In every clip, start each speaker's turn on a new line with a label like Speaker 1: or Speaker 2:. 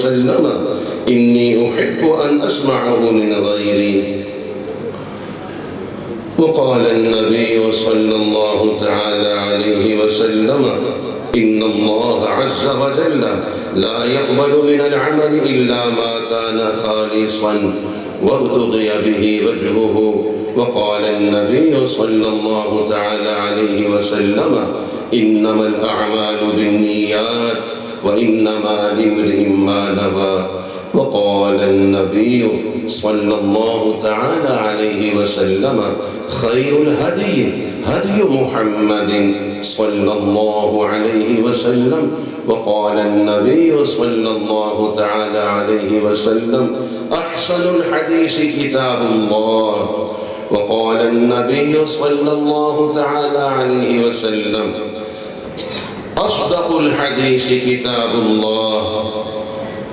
Speaker 1: وسلم إني أحب أن أسمعه من غيري. وقال النبي صلى الله تعالى عليه وسلم إن الله عز وجل لا يقبل من العمل إلا ما كان خالصا وابتغي به وجهه. وقال النبي صلى الله تعالى عليه وسلم إنما الأعمال بالنيات وإنما لامرئ ما نوى. وقال النبي صلى الله تعالى عليه وسلم خير الهدي هدي محمد صلى الله عليه وسلم. وقال النبي صلى الله تعالى عليه وسلم أحسن الحديث كتاب الله. وقال النبي صلى الله تعالى عليه وسلم أصدق الحديث كتاب الله،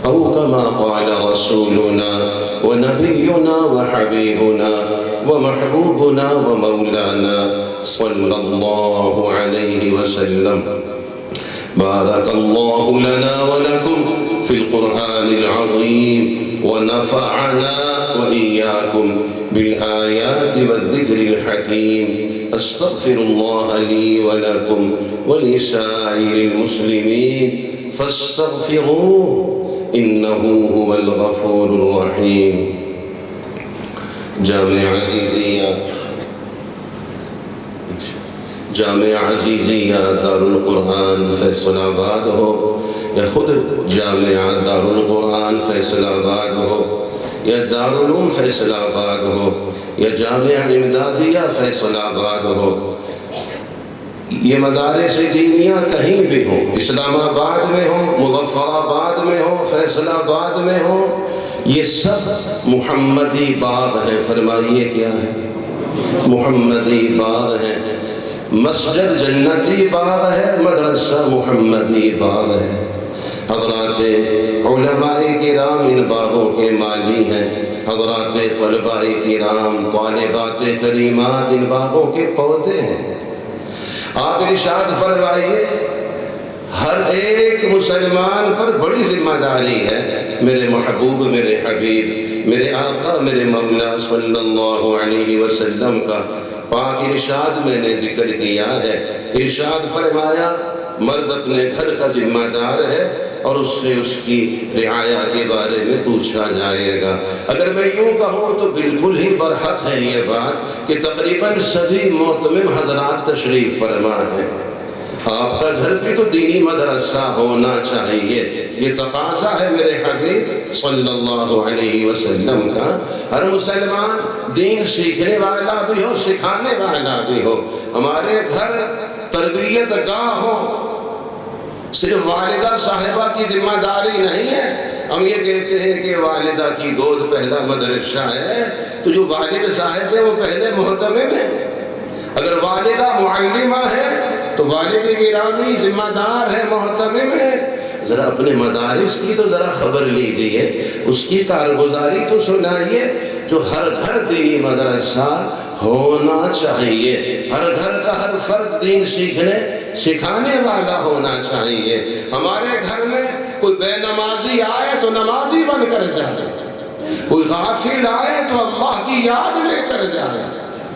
Speaker 1: أو كما قال رسولنا ونبينا وحبيبنا ومحبوبنا ومولانا صلى الله عليه وسلم. بارك الله لنا ولكم في القرآن العظيم ونفعنا وإياكم بالآيات والذكر الحكيم. أستغفر الله لي ولكم ولسائر المسلمين فاستغفروه إنه هو الغفور الرحيم. جامع عزیزیہ دار القرآن فیصل آباد ہو، یا خود جامعہ دار القرآن فیصل آباد ہو، یا دارالعلوم فیصل آباد ہو، یا جامعہ امدادیہ فیصل آباد ہو، یہ مدارس دینیہ کہیں بھی ہو، اسلام آباد میں ہو، مظفر آباد میں ہو، فیصل آباد میں ہو، یہ سب محمدی باغ ہیں. فرمائیے کیا ہے؟ محمدی باغ ہیں. مسجد جنتی باغ ہے، مدرسہ محمدی باغ ہے. حضرات علماء کرام ان باغوں کے مالی ہیں. حضرات طلباء کرام، طالبات کریمات ان باغوں کے پودے ہیں. آپ ارشاد فرمائیے ہر ایک مسلمان پر بڑی ذمہ داری ہے. میرے محبوب، میرے حبیب، میرے آقا، میرے مولا صلی اللہ علیہ وسلم کا پاک ارشاد میں نے ذکر کیا ہے. ارشاد فرمایا مرد اپنے گھر کا ذمہ دار ہے اور اس سے اس کی رعایا کے بارے میں پوچھا جائے گا. اگر میں یوں کہوں تو بالکل ہی برحق ہے یہ بات کہ تقریباً سبھی معتمم حضرات تشریف فرما ہیں. آپ کا گھر بھی تو دینی مدرسہ ہونا چاہیے. یہ تقاضا ہے میرے حبیب صلی اللہ علیہ وسلم کا. ہر مسلمان دین سیکھنے والا بھی ہو، سکھانے والا بھی ہو. ہمارے گھر تربیت گاہ ہو. صرف والدہ صاحبہ کی ذمہ داری نہیں ہے. ہم یہ کہتے ہیں کہ والدہ کی گود پہلا مدرسہ ہے، تو جو والد صاحب ہے وہ پہلے محتمم ہے. اگر والدہ معلمہ ہے تو والد گرامی ذمہ دار ہے، محتمم ہے. ذرا اپنے مدارس کی تو ذرا خبر لیجئے، اس کی کارگزاری تو سنائیے. جو ہر گھر دینی مدرسہ ہونا چاہیے. ہر گھر کا ہر فرد دین سیکھنے سکھانے والا ہونا چاہیے. ہمارے گھر میں کوئی بے نمازی آئے تو نمازی بن کر جائے، کوئی غافل آئے تو اللہ کی یاد لے کر جائے.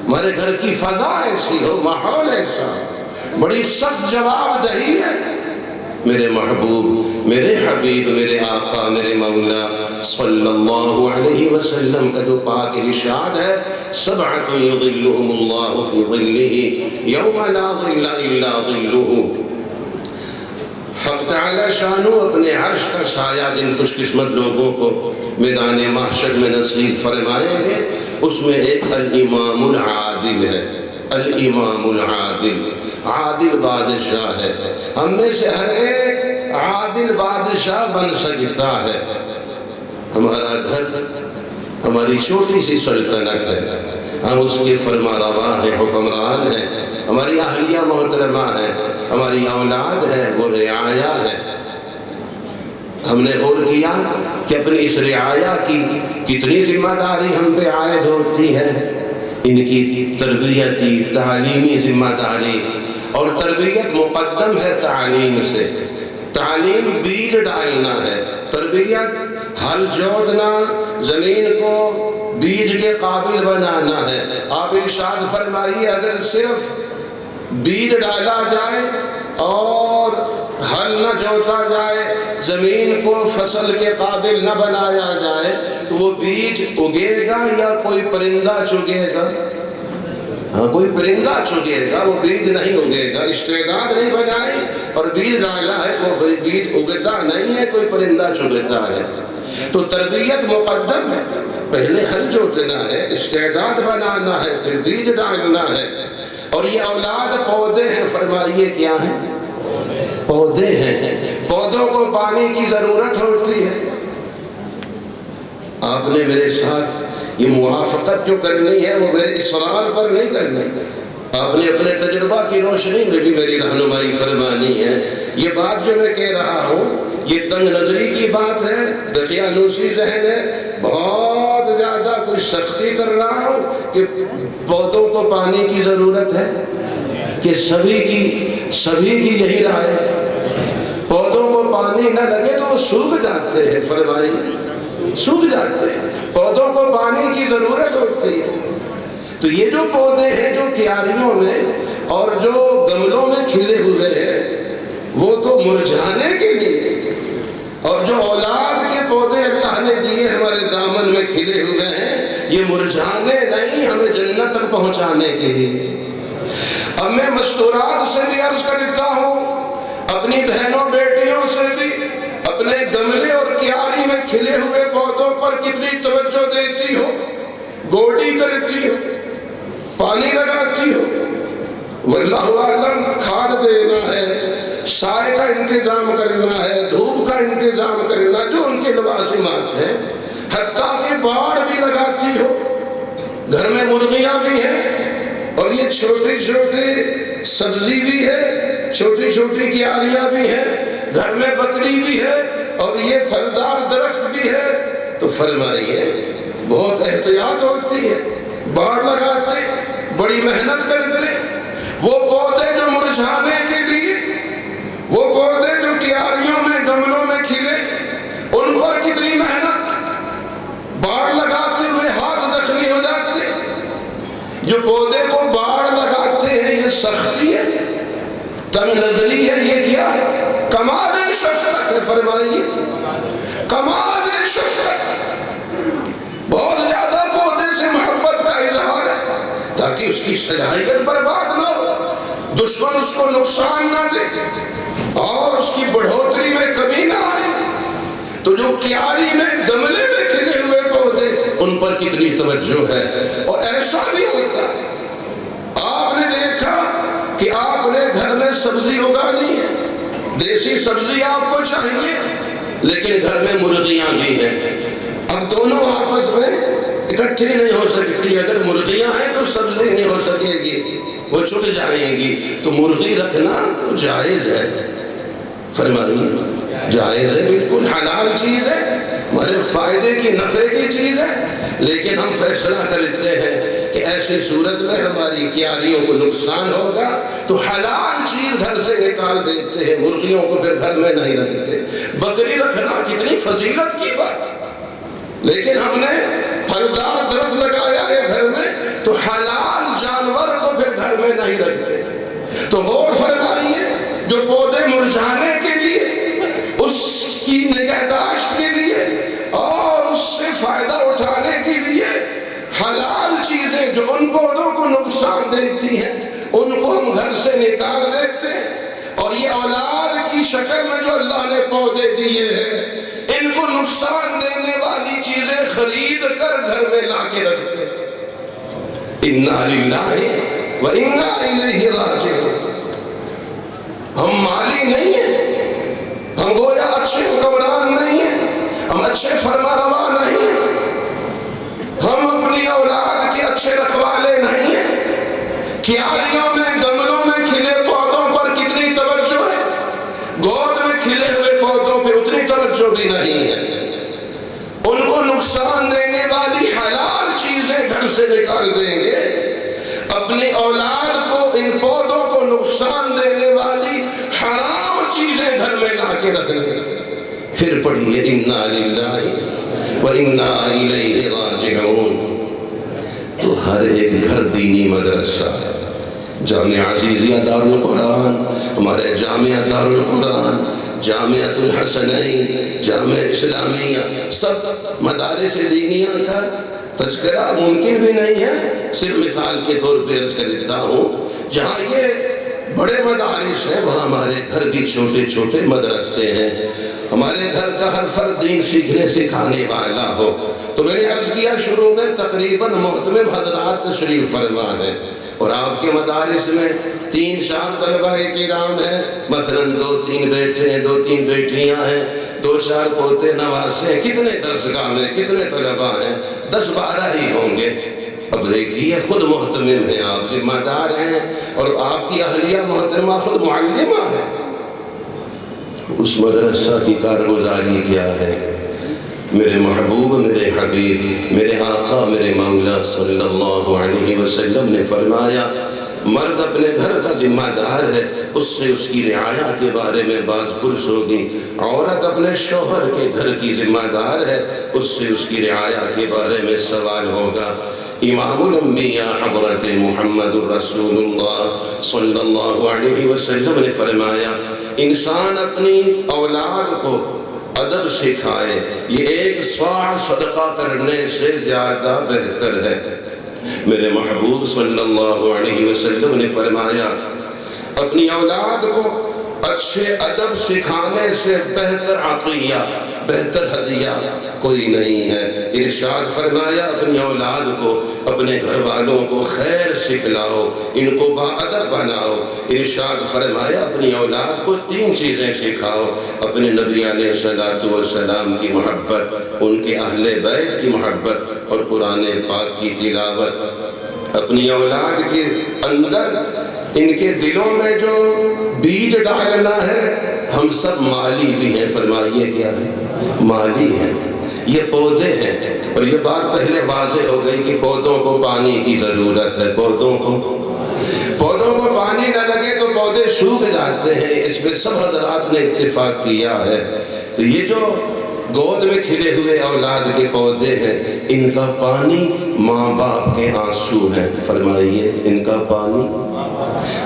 Speaker 1: ہمارے گھر کی فضا ایسی ہو، ماحول ایسا. بڑی سخت جواب دہی ہے. میرے محبوب، میرے حبیب، میرے آقا، میرے مولا صلی اللہ علیہ وسلم کا جو پاک ارشاد ہے سبعۃ یظلھم اللہ فی ظلہ یوم لا ظل الا ظلہ. حق تعالی شانو اپنے عرش کا سایہ جن خوش قسمت لوگوں کو میدان محشر میں نصیب فرمائیں گے، اس میں ایک الامام العادل ہے. الامام العادل، عادل بادشاہ ہے. ہم میں سے ہر ایک عادل بادشاہ بن سکتا ہے. ہمارا گھر ہماری چھوٹی سی سلطنت ہے، ہم اس کے فرما روا ہیں، حکمران ہیں. ہماری اہلیہ محترمہ ہیں، ہماری اولاد ہے، وہ رعایا ہے. ہم نے غور کیا کہ اپنی اس رعایا کی کتنی ذمہ داری ہم پہ عائد ہوتی ہے. ان کی تربیتی تعلیمی ذمہ داری، اور تربیت مقدم ہے تعلیم سے. تعلیم بیج ڈالنا ہے، تربیت ہل جوتنا، زمین کو بیج کے قابل بنانا ہے۔ آپ ارشاد فرمائیے اگر صرف بیج ڈالا جائے اور ہل نہ جوتا جائے، زمین کو فصل کے قابل نہ بنایا جائے تو وہ بیج اگے گا یا کوئی پرندہ چگے گا؟ ہاں، کوئی پرندہ چگے گا، وہ بیج نہیں اگے گا۔ استعداد نہیں بنائی اور بیج ڈالا ہے، وہ بیج اگتا نہیں ہے، کوئی پرندہ چگتا ہے۔ تو تربیت مقدم ہے، پہلے ہل جوتنا ہے، استعداد بنانا ہے، پھر بیج ڈالنا ہے۔ اور یہ اولاد پودے ہیں، فرمائیے کیا ہیں؟ پودے ہیں۔ پودوں کو پانی کی ضرورت ہوتی ہے۔ آپ نے میرے ساتھ یہ موافقت جو کرنی ہے وہ میرے اصرار پر نہیں کرنی، آپ نے اپنے تجربہ کی روشنی میں بھی میری رہنمائی فرمانی ہے۔ یہ بات جو میں کہہ رہا ہوں یہ تنگ نظری کی بات ہے، دقیانوسی ذہن ہے، بہت زیادہ کوئی سختی کر رہا ہوں کہ پودوں کو پانی کی ضرورت ہے کہ سبھی کی یہی رائے ہے؟ پودوں کو پانی نہ لگے تو وہ سوکھ جاتے ہیں، فرمائیے سوکھ جاتے ہیں، پودوں کو پانی کی ضرورت ہوتی ہے۔ تو یہ جو پودے ہیں جو کیاریوں میں اور جو گملوں میں کھلے ہوئے ہیں وہ تو مرجھانے کے لیے، اور جو اولاد کے پودے اللہ نے دیے ہمارے دامن میں کھلے ہوئے ہیں یہ مرجھانے نہیں، ہمیں جنت تک پہنچانے کے لیے۔ اب میں مستورات سے بھی عرض کرتا ہوں، اپنی بہنوں بیٹیوں سے بھی، اپنے گملے اور کیاری میں کھلے ہوئے پودوں پر کتنی توجہ دیتی ہو، گوڈی کرتی ہو، پانی لگاتی ہو، واللہ اعلم کھاد دینا ہے، سائے کا انتظام کرنا ہے، دھوپ کا انتظام کرنا، جو ان کے لوازمات ہیں، حتیٰ کہ باڑ بھی لگاتی ہو۔ گھر میں مرغیاں بھی ہیں اور یہ چھوٹی چھوٹی سبزی بھی ہے، چھوٹی چھوٹی کیاریاں بھی ہیں، گھر میں بکری بھی ہے اور یہ پھلدار درخت بھی ہے۔ تو فرمائیے بہت احتیاط ہوتی ہے، باڑ لگاتے، بڑی محنت کرتے۔ وہ پودے جو مرجھانے کے لیے، وہ پودے جو کیاریوں میں گملوں میں کھلے، ان پر کتنی محنت، باڑ لگاتے ہوئے ہاتھ زخمی ہو جاتے۔ جو پودے کو باڑ لگاتے ہیں یہ سختی ہے، تنگ نظری ہے، یہ کیا ہے؟ کمال شفقت ہے، فرمائیے کمال شفقت۔ بہت زیادہ پودے سے محبت کا اظہار ہے تاکہ اس کی صلاحیت برباد نہ ہو، دشمن اس کو نقصان نہ دے اور اس کی بڑھوتری میں کمی نہ آئے۔ تو جو کیاری میں گملے میں کھلے ہوئے پودے ان پر کتنی توجہ ہے۔ اور ایسا بھی ہوتا ہے، آپ نے دیکھا کہ آپ نے گھر میں سبزی اگانی ہے، دیسی سبزی آپ کو چاہیے، لیکن گھر میں مرغیاں بھی ہیں۔ اب دونوں آپس میں اکٹھی نہیں ہو سکتی، اگر مرغیاں ہیں تو سبزی نہیں ہو سکے گی، وہ چھک جائیں گی۔ تو مرغی رکھنا تو جائز ہے، فرمائیے جائز ہے، بالکل حلال چیز ہے، ہمارے فائدے کی نفع کی چیز ہے، لیکن ہم فیصلہ کرتے ہیں کہ ایسی صورت میں ہماری کیاریوں کو نقصان ہوگا تو حلال چیز گھر سے نکال دیتے ہیں، مرغیوں کو پھر گھر میں نہیں رکھتے۔ بکری رکھنا کتنی فضیلت کی بات، لیکن ہم نے پھلدار درخت لگایا ہے گھر میں تو حلال جانور کو پھر گھر میں نہیں رکھتے۔ تو غور فرمائیے، جو پودے مرجھانے کے لیے، اس کی نگہداشت کے لیے اور اس سے فائدہ اٹھانے کے لیے حلال چیزیں جو ان پودوں کو نقصان دیتی ہیں ان کو ہم گھر سے نکال دیتے ہیں، اور یہ اولاد کی شکل میں جو اللہ نے پودے دیے ہیں ان کو نقصان دینے والی چیزیں خرید کر گھر میں لا کے رکھتے ہیں۔ اِنَّا لِلَّهِ وَإِنَّا إِلَيْهِ رَاجِعُونَ۔ ہم مالی نہیں ہیں، ہم گویا اچھے حکمران نہیں ہیں، ہم اچھے فرما روا نہیں ہیں، ہم اپنی اولاد کے اچھے رکھوالے نہیں ہیں۔ کیاریوں میں گملوں میں کھلے پودوں پر کتنی توجہ ہے، گود میں کھلے ہوئے پودوں پہ اتنی توجہ بھی نہیں ہے۔ ان کو نقصان دینے والی حلال چیزیں گھر سے نکال دیں گے، اپنی اولاد کو ان پودوں کو نقصان دینے والی حرام چیزیں گھر میں لا کے رکھنا، پھر پڑھیے انا للہ و انا الیہ راجعون۔ تو ہر ایک گھر دینی مدرسہ ہے۔ جامعہ عزیزیہ دارالقرآن، ہمارے جامعہ دارالقرآن، جامعۃ الحسنین، جامعہ اسلامیہ، سب مدارس دینیہ کا تذکرہ ممکن بھی نہیں ہے۔ صرف مثال کے طور پہ عرض کر دیتا ہوں، جہاں یہ بڑے مدارس ہیں وہاں ہمارے گھر بھی چھوٹے چھوٹے مدرسے ہیں۔ ہمارے گھر کا ہر فرد دین سیکھنے سکھانے والا ہو۔ تو میں نے عرض کیا شروع میں تقریباً محتمم حضرات تشریف فرما ہے، اور آپ کے مدارس میں 3-4 طلبہ کرام ہیں، مثلا 2-3 بیٹے ہیں، 2-3 بیٹیاں ہیں، 2-4 پوتے نواسے ہیں۔ کتنے درسگاہ میں کتنے طلبہ ہیں؟ 10-12 ہی ہوں گے۔ اب دیکھیے خود محتمم ہیں، آپ ذمہ دار ہیں، اور آپ کی اہلیہ محترمہ خود معلمہ ہے۔ اس مدرسہ کی کارگزاری کیا ہے؟ میرے محبوب، میرے حبیب، میرے آقا، میرے مولا صلی اللہ علیہ وسلم نے فرمایا مرد اپنے گھر کا ذمہ دار ہے، اس سے اس کی رعایا کے بارے میں باز پرس ہوگی۔ عورت اپنے شوہر کے گھر کی ذمہ دار ہے، اس سے اس کی رعایا کے بارے میں سوال ہوگا۔ امام الانبیاء حضرت محمد الرسول اللہ صلی اللہ علیہ وسلم نے فرمایا انسان اپنی اولاد کو ادب سکھائے، یہ 1 صاع صدقہ کرنے سے زیادہ بہتر ہے۔ میرے محبوب صلی اللہ علیہ وسلم نے فرمایا اپنی اولاد کو اچھے ادب سکھانے سے بہتر عطیہ، بہتر ہدیہ کوئی نہیں ہے۔ ارشاد فرمایا اپنی اولاد کو، اپنے گھر والوں کو خیر سکھلاؤ، ان کو باادب بناؤ۔ ارشاد فرمایا اپنی اولاد کو 3 چیزیں سکھاؤ، اپنے نبی علیہ السلام کی محبت، ان کے اہل بیت کی محبت، اور قرآن پاک کی تلاوت۔ اپنی اولاد کے اندر ان کے دلوں میں جو بیج ڈالنا ہے، ہم سب مالی بھی ہیں، فرمائیے کیا ہے؟ مالی ہیں، یہ پودے ہیں۔ اور یہ بات پہلے واضح ہو گئی کہ پودوں کو پانی کی ضرورت ہے، پودوں کو پانی نہ لگے تو پودے سوکھ جاتے ہیں، اس پہ سب حضرات نے اتفاق کیا ہے۔ تو یہ جو گود میں کھلے ہوئے اولاد کے پودے ہیں، ان کا پانی ماں باپ کے آنسو ہیں، فرمائیے ان کا پانی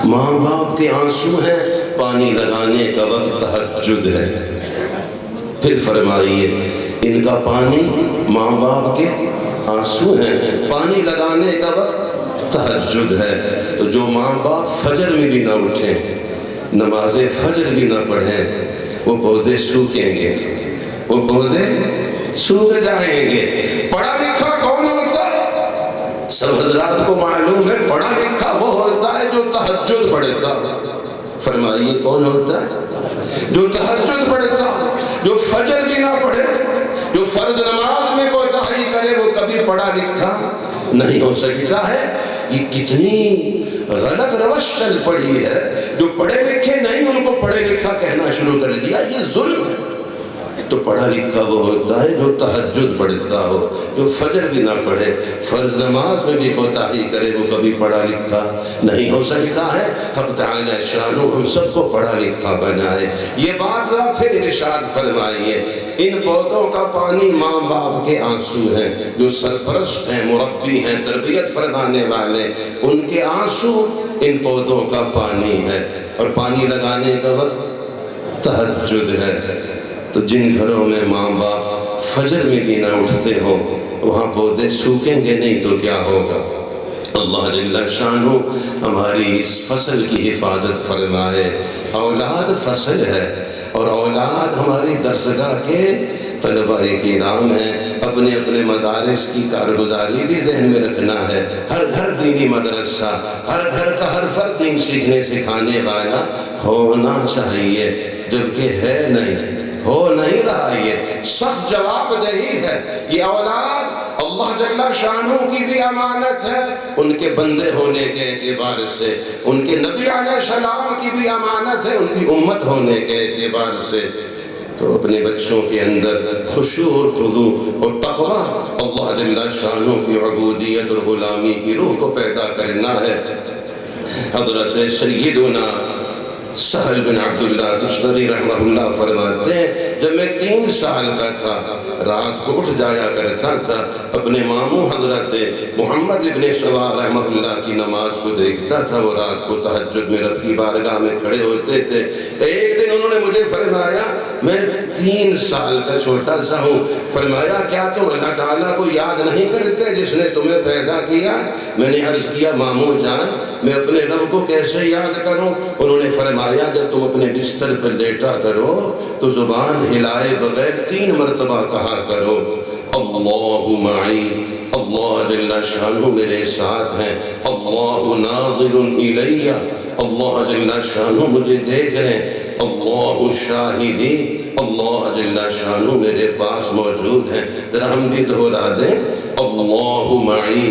Speaker 1: ماں باپ کے آنسو ہیں۔ پانی لگانے کا وقت تہجد ہے، پھر فرمائیے ان کا پانی ماں باپ کے آنسو ہیں، پانی لگانے کا وقت تہجد ہے۔ تو جو ماں باپ فجر میں بھی نہ اٹھیں، نماز فجر بھی نہ پڑھیں، وہ پودے سوکھیں گے، وہ پودے سوکھ جائیں گے۔ پڑھا لکھا کون ہوتا ہے؟ سب حضرات کو معلوم ہے، پڑھا لکھا وہ ہوتا ہے جو تہجد پڑھتا ہے۔ فرمائیے کون ہوتا ہے؟ جو تہجد پڑھتا، جو فجر بھی نہ پڑھے، جو فرض نماز میں کوتاہی کرے، وہ کبھی پڑھا لکھا نہیں ہو سکتا ہے۔ یہ کتنی غلط روش چل پڑی ہے، جو پڑھے لکھے نہیں ان کو پڑھے لکھا کہنا شروع کر دیا، یہ ظلم ہے۔ تو پڑھا لکھا وہ ہوتا ہے جو تہجد پڑھتا ہو، جو فجر بھی نہ پڑھے، فرض نماز میں بھی کوتاہی کرے، وہ کبھی پڑھا لکھا نہیں ہو سکتا ہے۔ حق تعالی شانہ ہم سب کو پڑھا لکھا بنائے۔ یہ بات ذرا پھر ارشاد فرمائیے، ان پودوں کا پانی ماں باپ کے آنسو ہیں، جو سرپرست ہیں، مربی ہیں، تربیت فرمانے والے، ان کے آنسو ان پودوں کا پانی ہے، اور پانی لگانے کا وقت تہجد ہے۔ تو جن گھروں میں ماں باپ فجر میں بھی نہ اٹھتے ہو، وہاں پودے سوکھیں گے نہیں تو کیا ہوگا؟ اللہ جل شانہ ہماری اس فصل کی حفاظت فرمائے۔ اولاد فصل ہے، اور اولاد ہماری درسگاہ کے طلبہ کرام ہیں۔ اپنے اپنے مدارس کی کارگزاری بھی ذہن میں رکھنا ہے۔ ہر گھر دینی مدرسہ، ہر گھر کا ہر فرد دین سیکھنے سکھانے والا ہونا چاہیے، جبکہ ہے نہیں، ہو نہیں رہا۔ یہ سخت جواب دہی ہے۔ یہ اولاد اللہ جل شانہ کی بھی امانت ہے، ان کے بندے ہونے کے اعتبار سے، ان کے نبی علیہ السلام کی بھی امانت ہے، ان کی امت ہونے کے اعتبار سے۔ تو اپنے بچوں کے اندر خشوع اور خضوع اور تقوی، اللہ جل شانہ کی عبودیت اور غلامی کی روح کو پیدا کرنا ہے۔ حضرت سیدنا سہل بن عبداللہ تستری رحمہ اللہ فرماتے ہیں جب میں 3 سال کا تھا رات کو اٹھ جایا کرتا تھا اپنے ماموں حضرت محمد ابن سوار رحمہ اللہ کی نماز کو دیکھتا تھا، وہ رات کو تہجد میں رب کی بارگاہ میں کھڑے ہوتے تھے۔ ایک دن انہوں نے مجھے فرمایا، میں 3 سال کا چھوٹا سا ہوں، فرمایا کیا تم اللہ تعالیٰ کو یاد نہیں کرتے جس نے تمہیں پیدا کیا؟ میں نے عرض کیا ماموں جان میں اپنے رب کو کیسے یاد کروں؟ انہوں نے فرمایا جب تم اپنے بستر پر لیٹا کرو تو زبان ہلائے بغیر 3 مرتبہ کہا کرو اللہ معی، اللہ جل شانہ میرے ساتھ ہیں، اللہ ناظر الی، اللہ جل شانہ مجھے دیکھ رہے ہیں، اللہ شاہدی، اللہ جل شانہ میرے پاس موجود ہیں۔ ذرا ہم بھی دہرا دیں اللہ معی،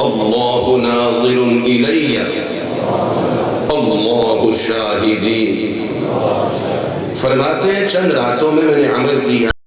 Speaker 1: اللہ ناظر الی، اللہ شاہدی۔ فرماتے ہیں چند راتوں میں نے عمل کیا۔